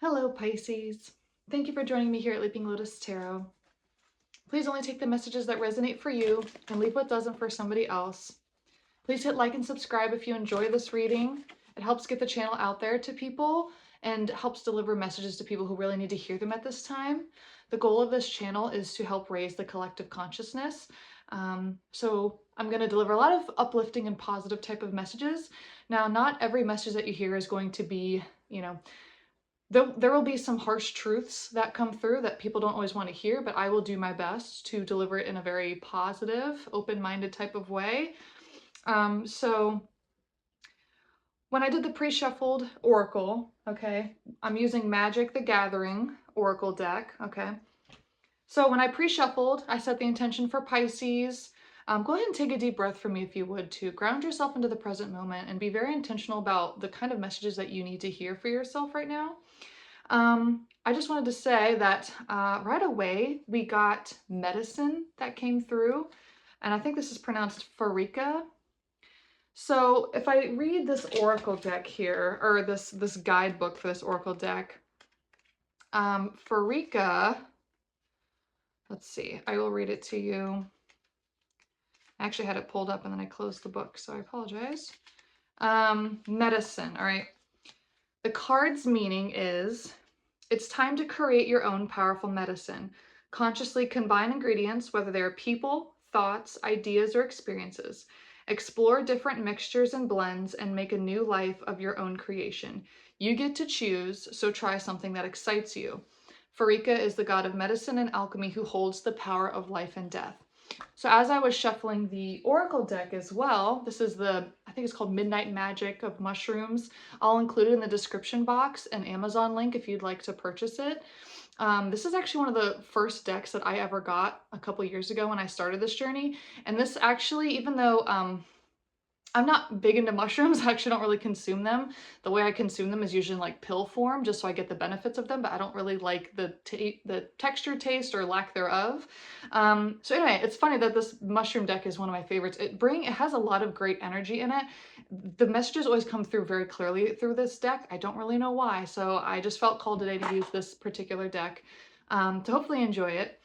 Hello, Pisces. Thank you for joining me here at Leaping Lotus Tarot. Please only take the messages that resonate for you and leave what doesn't for somebody else. Please hit like and subscribe if you enjoy this reading. It helps get the channel out there to people and helps deliver messages to people who really need to hear them at this time. The goal of this channel is to help raise the collective consciousness. So I'm going to deliver a lot of uplifting and positive type of messages. Now, not every message that you hear is going to be, there will be some harsh truths that come through that people don't always want to hear, but I will do my best to deliver it in a very positive, open-minded type of way. So when I did the pre-shuffled oracle, okay, I'm using Magic the Gathering oracle deck, okay? So when I pre-shuffled, I set the intention for Pisces. Go ahead and take a deep breath for me if you would, to ground yourself into the present moment and be very intentional about the kind of messages that you need to hear for yourself right now. I just wanted to say that right away we got medicine that came through, and I think this is pronounced Farika. So if I read this oracle deck here, or this guidebook for this oracle deck, Farika, let's see, I will read it to you. I actually had it pulled up and then I closed the book, so I apologize. Medicine, all right. The card's meaning is, it's time to create your own powerful medicine. Consciously combine ingredients, whether they are people, thoughts, ideas, or experiences. Explore different mixtures and blends and make a new life of your own creation. You get to choose, so try something that excites you. Farika is the god of medicine and alchemy who holds the power of life and death. So as I was shuffling the oracle deck as well, this is I think it's called Midnight Magic of Mushrooms. I'll include it in the description box, an Amazon link if you'd like to purchase it. This is actually one of the first decks that I ever got a couple years ago when I started this journey. And this actually, even though I'm not big into mushrooms, I actually don't really consume them. The way I consume them is usually in like pill form, just so I get the benefits of them, but I don't really like the texture, taste, or lack thereof. So anyway, it's funny that this mushroom deck is one of my favorites. It has a lot of great energy in it. The messages always come through very clearly through this deck. I don't really know why, so I just felt called today to use this particular deck to hopefully enjoy it.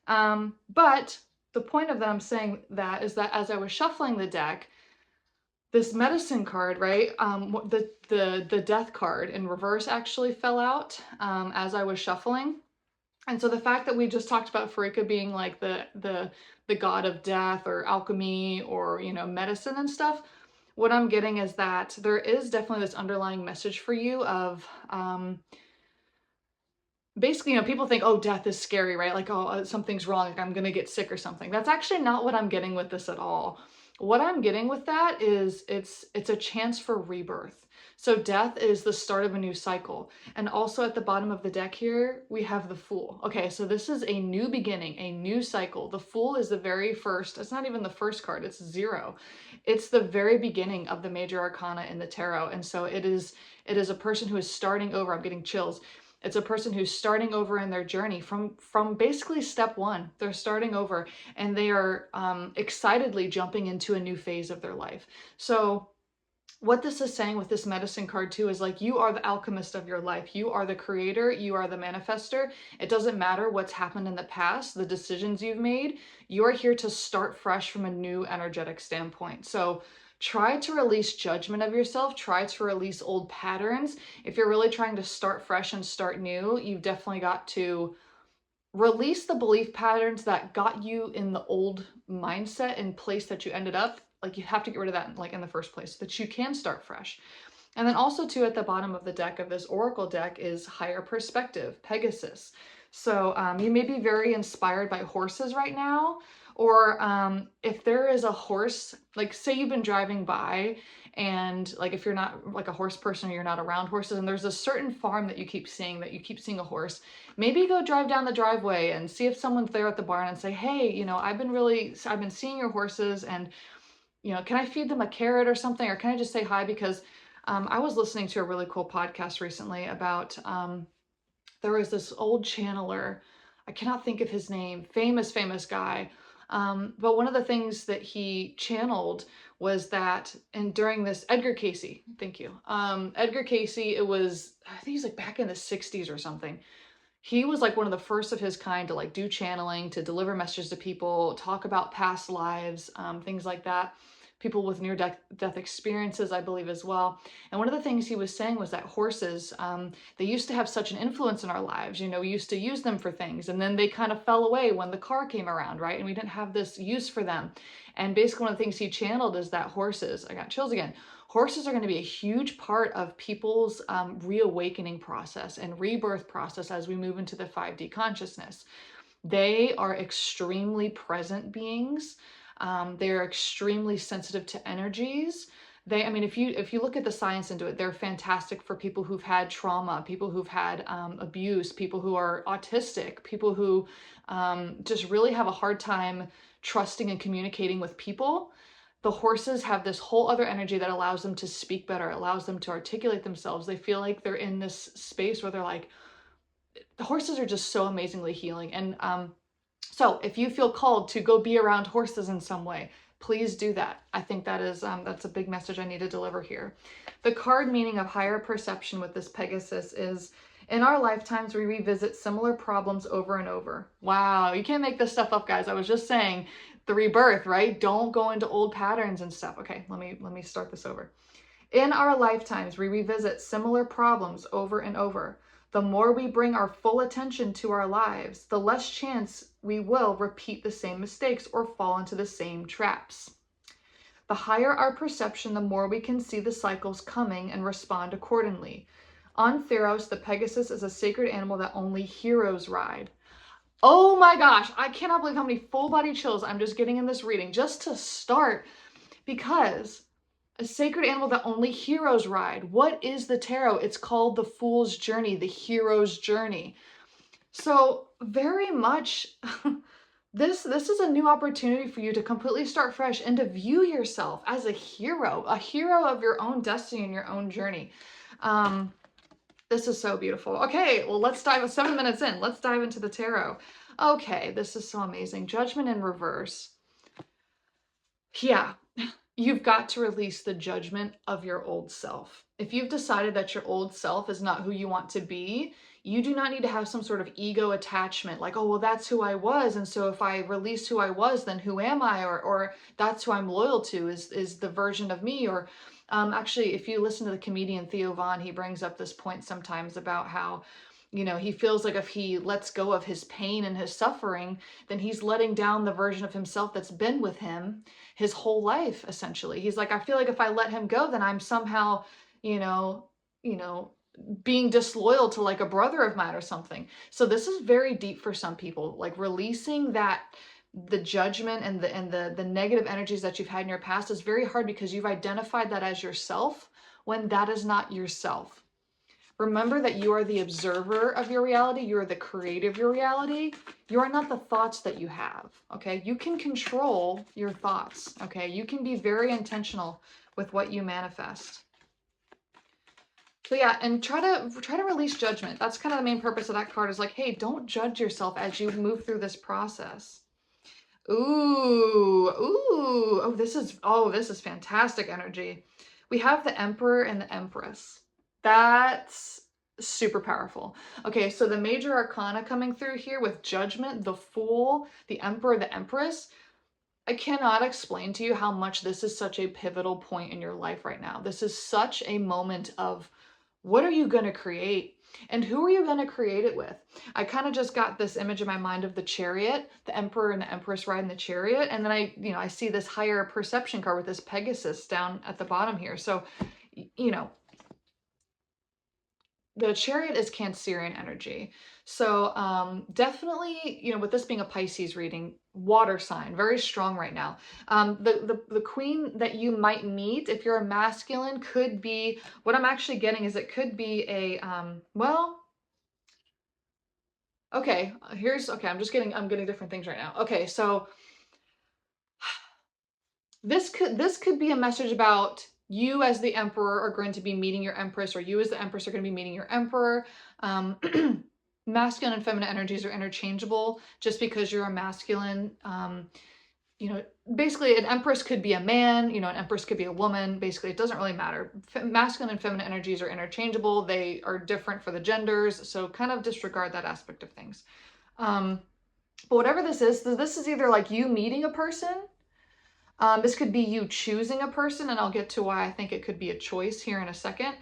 But the point of that I'm saying that is that as I was shuffling the deck, this medicine card, right? The death card in reverse actually fell out as I was shuffling. And so the fact that we just talked about Farika being like the god of death or alchemy or, medicine and stuff, what I'm getting is that there is definitely this underlying message for you of, basically, people think, oh, death is scary, right? Like, oh, something's wrong, like I'm gonna get sick or something. That's actually not what I'm getting with this at all. What I'm getting with that is it's a chance for rebirth. So death is the start of a new cycle. And also at the bottom of the deck here, we have the Fool. Okay, so this is a new beginning, a new cycle. The Fool is the very first, it's not even the first card, it's 0. It's the very beginning of the major arcana in the tarot. And so it is a person who is starting over. I'm getting chills. It's a person who's starting over in their journey from basically step one. They're starting over and they are excitedly jumping into a new phase of their life. So what this is saying with this medicine card too is like, you are the alchemist of your life. You are the creator. You are the manifester. It doesn't matter what's happened in the past, the decisions you've made. You are here to start fresh from a new energetic standpoint. So try to release judgment of yourself. Try to release old patterns. If you're really trying to start fresh and start new, you've definitely got to release the belief patterns that got you in the old mindset and place that you ended up. Like, you have to get rid of that like in the first place so that you can start fresh. And then also too, at the bottom of the deck of this oracle deck is higher perspective, Pegasus. So you may be very inspired by horses right now, or if there is a horse, like say you've been driving by and like if you're not like a horse person or you're not around horses and there's a certain farm that you keep seeing a horse, maybe go drive down the driveway and see if someone's there at the barn and say, hey, I've been seeing your horses and, can I feed them a carrot or something? Or can I just say hi? Because I was listening to a really cool podcast recently about, there was this old channeler, I cannot think of his name, famous guy. But one of the things that he channeled was that, and during this, Edgar Casey, thank you. Edgar Casey, it was, I think he's like back in the 60s or something. He was like one of the first of his kind to like do channeling, to deliver messages to people, talk about past lives, things like that. People with near-death experiences, I believe, as well. And one of the things he was saying was that horses, they used to have such an influence in our lives. You know, we used to use them for things, and then they kind of fell away when the car came around, right? And we didn't have this use for them. And basically one of the things he channeled is that horses, I got chills again, horses are going to be a huge part of people's reawakening process and rebirth process as we move into the 5D consciousness. They are extremely present beings. They're extremely sensitive to energies. I mean, if you look at the science into it, they're fantastic for people who've had trauma, people who've had abuse, people who are autistic, people who just really have a hard time trusting and communicating with people. The horses have this whole other energy that allows them to speak better, allows them to articulate themselves. They feel like they're in this space where they're like, the horses are just so amazingly healing. And so if you feel called to go be around horses in some way, please do that. I think that is that's a big message I need to deliver here. The card meaning of higher perception with this Pegasus is, in our lifetimes, we revisit similar problems over and over. Wow, you can't make this stuff up, guys. I was just saying the rebirth, right? Don't go into old patterns and stuff. Okay, let me start this over. In our lifetimes, we revisit similar problems over and over. The more we bring our full attention to our lives, the less chance we will repeat the same mistakes or fall into the same traps. The higher our perception, the more we can see the cycles coming and respond accordingly. On Theros, the Pegasus is a sacred animal that only heroes ride. Oh my gosh, I cannot believe how many full body chills I'm just getting in this reading, just to start, because a sacred animal that only heroes ride. What is the tarot? It's called the Fool's Journey, the hero's journey. So very much this is a new opportunity for you to completely start fresh and to view yourself as a hero of your own destiny and your own journey. This is so beautiful. Okay, well, let's dive 7 minutes in. Let's dive into the tarot. Okay, this is so amazing. Judgment in reverse. Yeah, you've got to release the judgment of your old self. If you've decided that your old self is not who you want to be, you do not need to have some sort of ego attachment, like, oh, well, that's who I was, and so if I release who I was, then who am I? Or that's who I'm loyal to, is the version of me. Or actually, if you listen to the comedian Theo Von, he brings up this point sometimes about how, you know, he feels like if he lets go of his pain and his suffering, then he's letting down the version of himself that's been with him his whole life, essentially. He's like, I feel like if I let him go, then I'm somehow, you know, being disloyal to like a brother of mine or something. So this is very deep for some people, like releasing that, the judgment and the negative energies that you've had in your past is very hard because you've identified that as yourself when that is not yourself. Remember that you are the observer of your reality. You are the creator of your reality. You are not the thoughts that you have, okay? You can control your thoughts, okay? You can be very intentional with what you manifest. So yeah, and try to release judgment. That's kind of the main purpose of that card, is like, hey, don't judge yourself as you move through this process. Ooh, oh, this is fantastic energy. We have the Emperor and the Empress. That's super powerful. Okay, so the major arcana coming through here with Judgment, the Fool, the Emperor, the Empress. I cannot explain to you how much this is such a pivotal point in your life right now. This is such a moment of, what are you going to create? And who are you going to create it with? I kind of just got this image in my mind of the Chariot, the Emperor and the Empress riding the Chariot. And then I see this higher perception card with this Pegasus down at the bottom here. So, you know, the Chariot is Cancerian energy. So definitely, you know, with this being a Pisces reading, water sign, very strong right now. The queen that you might meet, if you're a masculine, could be, what I'm actually getting is it could be a, well, okay, okay, I'm getting different things right now. Okay, so this could be a message about you as the Emperor are going to be meeting your Empress, or you as the Empress are going to be meeting your Emperor. Masculine and feminine energies are interchangeable. Just because you're a masculine, you know, basically an empress could be a man, you know, an empress could be a woman. Basically, it doesn't really matter. Masculine and feminine energies are interchangeable. They are different for the genders. So kind of disregard that aspect of things. But whatever this is either like you meeting a person. This could be you choosing a person, and I'll get to why I think it could be a choice here in a second.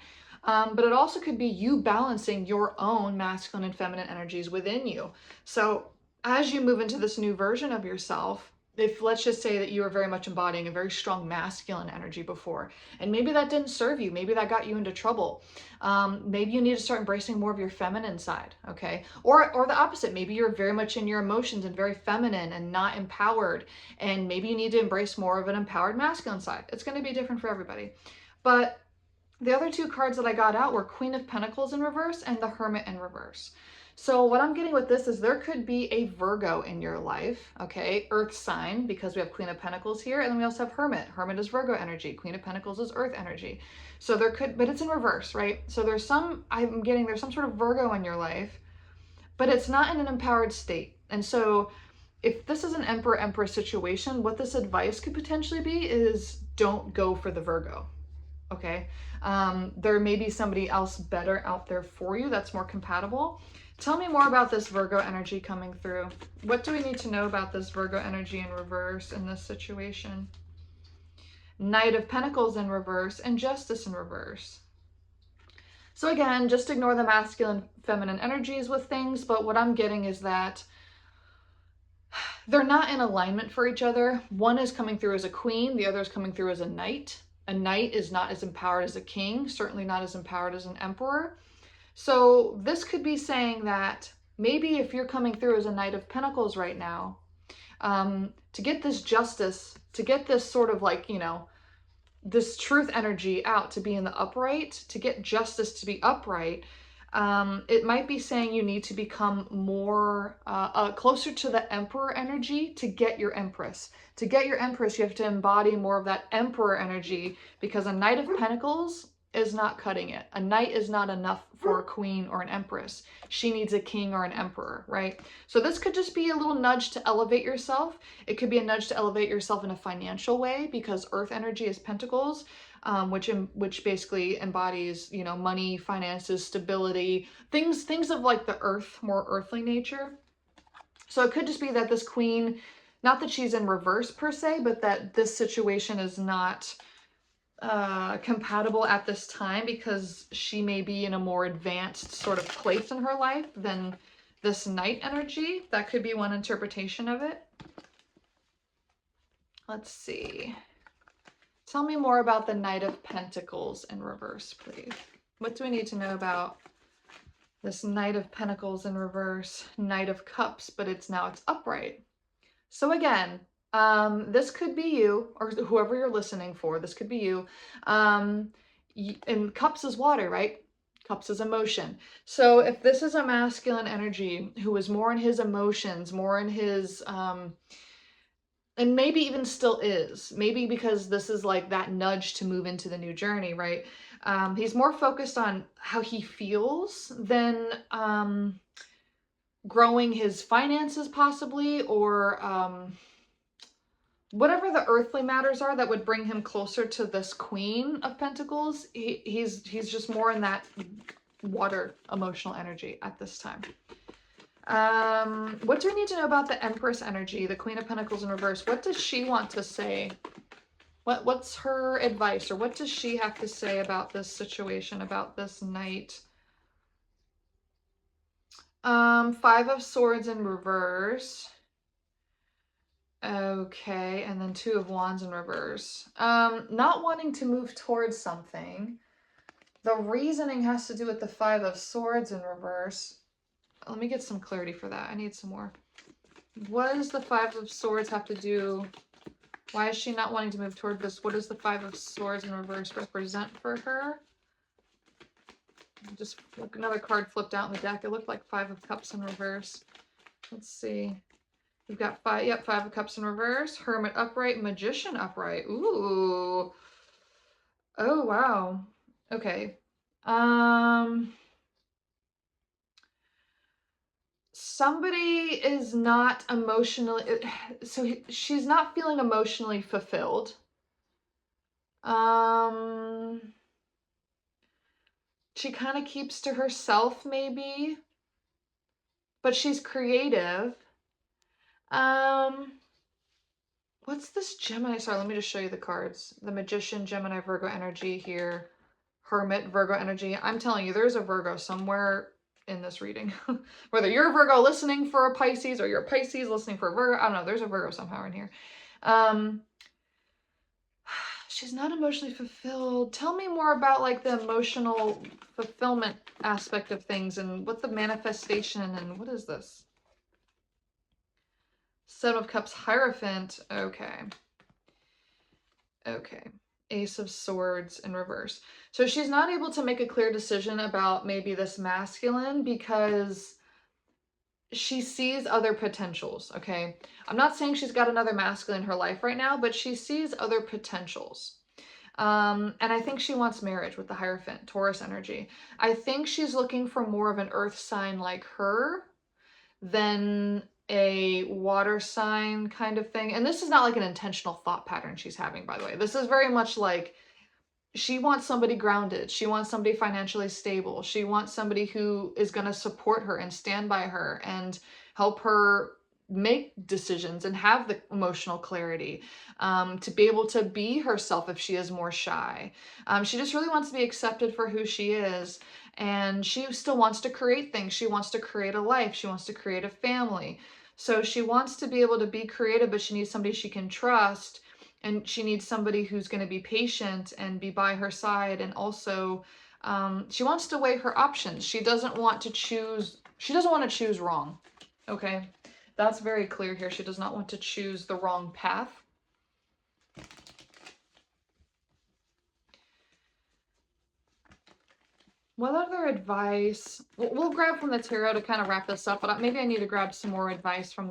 But it also could be you balancing your own masculine and feminine energies within you. So as you move into this new version of yourself, if let's just say that you were very much embodying a very strong masculine energy before, and maybe that didn't serve you, maybe that got you into trouble. Maybe you need to start embracing more of your feminine side, okay? Or the opposite, maybe you're very much in your emotions and very feminine and not empowered, and maybe you need to embrace more of an empowered masculine side. It's going to be different for everybody. But the other two cards that I got out were Queen of Pentacles in reverse and the Hermit in reverse. So what I'm getting with this is there could be a Virgo in your life, okay? Earth sign, because we have Queen of Pentacles here, and then we also have Hermit. Hermit is Virgo energy. Queen of Pentacles is Earth energy. So there could, but it's in reverse, right? So there's some sort of Virgo in your life, but it's not in an empowered state. And so if this is an Emperor-Empress situation, what this advice could potentially be is don't go for the Virgo. Okay, there may be somebody else better out there for you that's more compatible. Tell me more about this Virgo energy coming through. What do we need to know about this Virgo energy in reverse in this situation? Knight of Pentacles in reverse and Justice in reverse. So again, just ignore the masculine, feminine energies with things, but what I'm getting is that they're not in alignment for each other. One is coming through as a queen, the other is coming through as a knight. A knight is not as empowered as a king, certainly not as empowered as an emperor. So this could be saying that maybe if you're coming through as a Knight of Pentacles right now, to get this justice, to get this sort of like, you know, this truth energy out to be in the upright, to get justice to be upright, it might be saying you need to become more closer to the Emperor energy to get your Empress. To get your Empress, you have to embody more of that Emperor energy, because a Knight of Pentacles is not cutting it. A knight is not enough for a queen or an empress. She needs a king or an emperor, right? So this could just be a little nudge to elevate yourself. It could be a nudge to elevate yourself in a financial way, because earth energy is pentacles, which basically embodies, you know, money, finances, stability, things of like the earth, more earthly nature. So it could just be that this queen, not that she's in reverse per se, but that this situation is not compatible at this time, because she may be in a more advanced sort of place in her life than this knight energy. That could be one interpretation of it. Let's see. Tell me more about the Knight of Pentacles in reverse, please. What do we need to know about this Knight of Pentacles in reverse? Knight of Cups, but it's upright. So again, this could be you, or whoever you're listening for, this could be you. And cups is water, right? Cups is emotion. So if this is a masculine energy who is more in his emotions, more in his, and maybe even still is, maybe because this is like that nudge to move into the new journey, right? He's more focused on how he feels than growing his finances possibly, or whatever the earthly matters are that would bring him closer to this Queen of Pentacles. He's just more in that water emotional energy at this time. What do we need to know about the Empress energy, the Queen of Pentacles in reverse? What does she want to say? What's her advice, or what does she have to say about this situation, about this knight? Five of Swords in reverse. Okay, and then Two of Wands in reverse. Not wanting to move towards something. The reasoning has to do with the Five of Swords in reverse. Let me get some clarity for that. I need some more. What does the Five of Swords have to do? Why is she not wanting to move toward this? What does the Five of Swords in reverse represent for her? Just look, another card flipped out in the deck. It looked like Five of Cups in reverse. Let's see. We've got Five of Cups in reverse, Hermit upright, Magician upright. Ooh. Oh, wow. Okay. somebody is not emotionally, so she's not feeling emotionally fulfilled. She kind of keeps to herself maybe, but she's creative. What's this Gemini? Sorry, let me just show you the cards. The Magician, Gemini, Virgo energy here. Hermit, Virgo energy. I'm telling you, there's a Virgo somewhere in this reading. Whether you're a Virgo listening for a Pisces or you're a Pisces listening for a Virgo, I don't know, there's a Virgo somehow in here. She's not emotionally fulfilled. Tell me more about like the emotional fulfillment aspect of things and what the manifestation and what is this? Seven of Cups, Hierophant. Okay. Okay. Ace of Swords in reverse. So she's not able to make a clear decision about maybe this masculine because she sees other potentials, okay? I'm not saying she's got another masculine in her life right now, but she sees other potentials. And I think she wants marriage with the Hierophant, Taurus energy. I think she's looking for more of an earth sign like her than a water sign kind of thing. And this is not like an intentional thought pattern she's having, by the way. This is very much like she wants somebody grounded. She wants somebody financially stable. She wants somebody who is going to support her and stand by her and help her make decisions and have the emotional clarity, to be able to be herself if she is more shy. She just really wants to be accepted for who she is. And she still wants to create things. She wants to create a life. She wants to create a family. So she wants to be able to be creative, but she needs somebody she can trust. And she needs somebody who's going to be patient and be by her side. And also, she wants to weigh her options. She doesn't want to choose wrong. Okay. That's very clear here. She does not want to choose the wrong path. What other advice? We'll grab from the tarot to kind of wrap this up, but maybe I need to grab some more advice from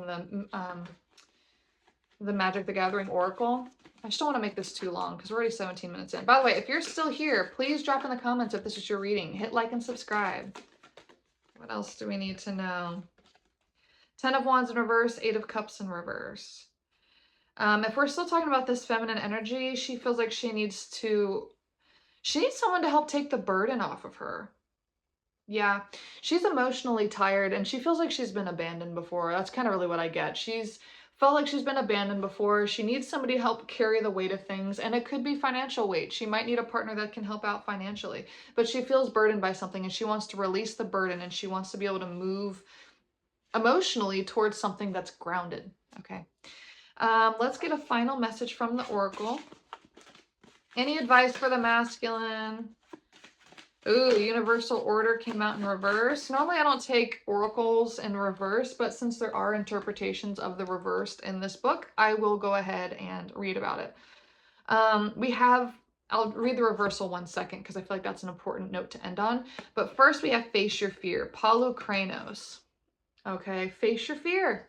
the Magic the Gathering Oracle. I just don't want to make this too long because we're already 17 minutes in. By the way, if you're still here, please drop in the comments if this is your reading. Hit like and subscribe. What else do we need to know? 10 of Wands in reverse, 8 of Cups in reverse. If we're still talking about this feminine energy, she feels like she needs someone to help take the burden off of her. Yeah, she's emotionally tired and she feels like she's been abandoned before. That's kind of really what I get. She's felt like she's been abandoned before. She needs somebody to help carry the weight of things, and it could be financial weight. She might need a partner that can help out financially, but she feels burdened by something and she wants to release the burden and she wants to be able to move emotionally towards something that's grounded. Okay. Let's get a final message from the Oracle. Any advice for the masculine? Ooh, Universal Order came out in reverse. Normally I don't take oracles in reverse, but since there are interpretations of the reversed in this book, I will go ahead and read about it. I'll read the reversal 1 second because I feel like that's an important note to end on. But first we have Face Your Fear, Paulo Kranos. Okay, face your fear.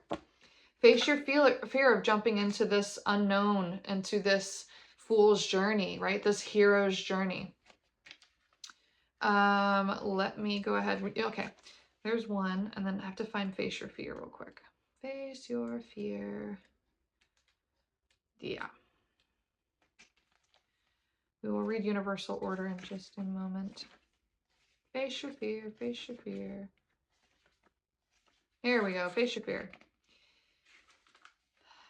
Face your fear of jumping into this unknown, into this fool's journey, right? This hero's journey. Let me go ahead. Okay, there's one, and then I have to find Face Your Fear real quick. Face your fear. Yeah. We will read Universal Order in just a moment. Face your fear, face your fear. Here we go, face your fear.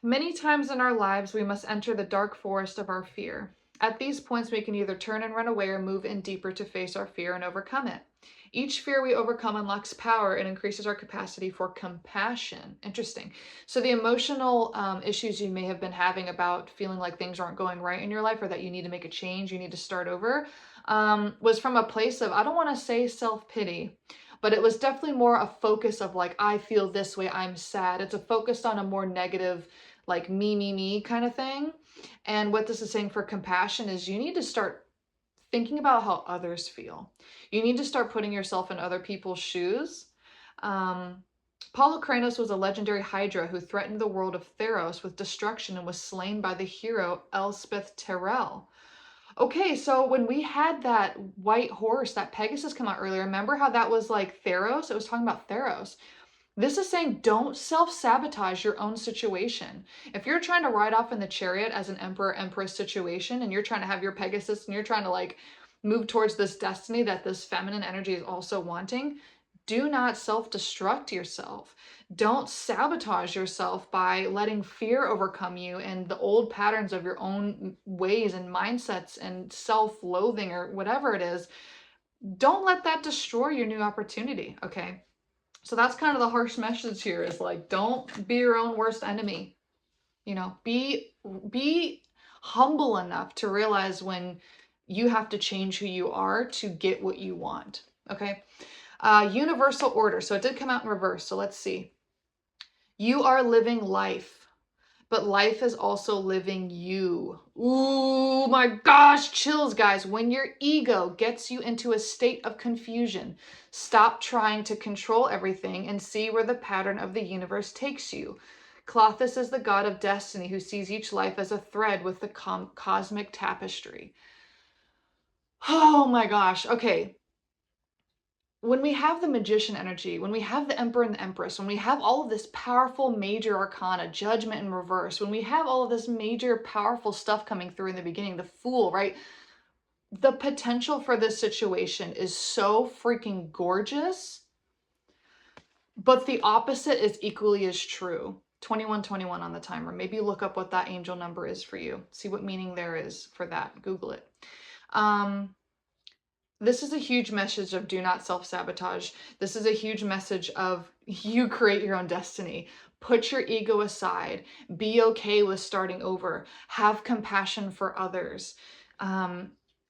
Many times in our lives, we must enter the dark forest of our fear. At these points, we can either turn and run away or move in deeper to face our fear and overcome it. Each fear we overcome unlocks power and increases our capacity for compassion. Interesting. So the emotional issues you may have been having about feeling like things aren't going right in your life or that you need to make a change, you need to start over, was from a place of, I don't want to say self-pity, but it was definitely more a focus of like, I feel this way, I'm sad. It's a focus on a more negative, like me kind of thing. And what this is saying for compassion is you need to start thinking about how others feel. You need to start putting yourself in other people's shoes. Paulo Kranos was a legendary Hydra who threatened the world of Theros with destruction and was slain by the hero Elspeth Tyrell. Okay, so when we had that white horse, that Pegasus come out earlier, remember how that was like Theros? It was talking about Theros. This is saying don't self-sabotage your own situation. If you're trying to ride off in the chariot as an emperor empress situation and you're trying to have your Pegasus and you're trying to like move towards this destiny that this feminine energy is also wanting, do not self-destruct yourself. Don't sabotage yourself by letting fear overcome you and the old patterns of your own ways and mindsets and self-loathing or whatever it is. Don't let that destroy your new opportunity, okay? So that's kind of the harsh message here is like, don't be your own worst enemy. You know, be humble enough to realize when you have to change who you are to get what you want. Okay. Universal order. So it did come out in reverse. So let's see. You are living life, but life is also living you. Ooh, my gosh, chills, guys. When your ego gets you into a state of confusion, stop trying to control everything and see where the pattern of the universe takes you. Clothis is the god of destiny who sees each life as a thread with the cosmic tapestry. Oh my gosh. Okay. When we have the magician energy, when we have the emperor and the empress, when we have all of this powerful major arcana, judgment in reverse, when we have all of this major powerful stuff coming through in the beginning, the fool, right? The potential for this situation is so freaking gorgeous, but the opposite is equally as true. 2121 on the timer. Maybe look up what that angel number is for you. See what meaning there is for that. Google it. This is a huge message of do not self-sabotage. This is a huge message of you create your own destiny. Put your ego aside. Be okay with starting over. Have compassion for others.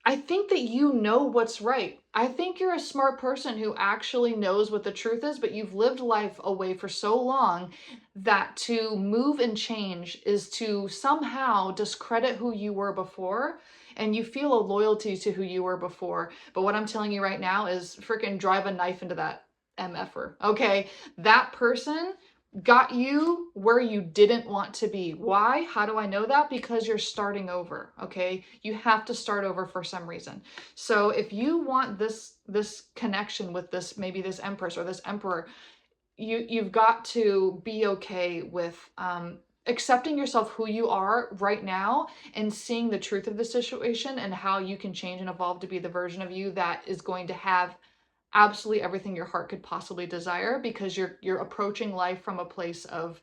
I think that you know what's right. I think you're a smart person who actually knows what the truth is, but you've lived life away for so long that to move and change is to somehow discredit who you were before, and you feel a loyalty to who you were before. But what I'm telling you right now is freaking drive a knife into that MFer, okay? That person got you where you didn't want to be. Why? How do I know that? Because you're starting over, okay? You have to start over for some reason. So if you want this connection with this, maybe this empress or this emperor, you've got to be okay with accepting yourself who you are right now and seeing the truth of the situation and how you can change and evolve to be the version of you that is going to have absolutely everything your heart could possibly desire, because you're approaching life from a place of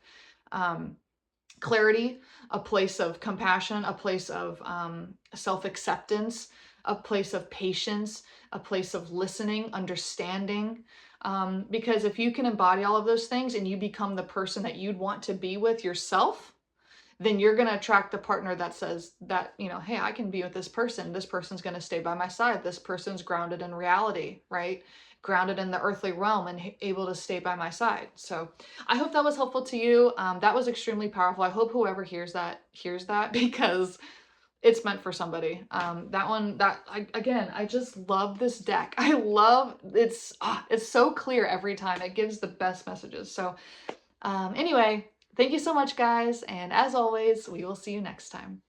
clarity, a place of compassion, a place of self-acceptance, a place of patience, a place of listening, understanding. Because if you can embody all of those things and you become the person that you'd want to be with yourself, then you're going to attract the partner that says that, you know, hey, I can be with this person. This person's going to stay by my side. This person's grounded in reality, right? Grounded in the earthly realm and able to stay by my side. So I hope that was helpful to you. That was extremely powerful. I hope whoever hears that because it's meant for somebody. Again, I just love this deck. I love it's so clear every time. It gives the best messages. So anyway, thank you so much, guys. And as always, we will see you next time.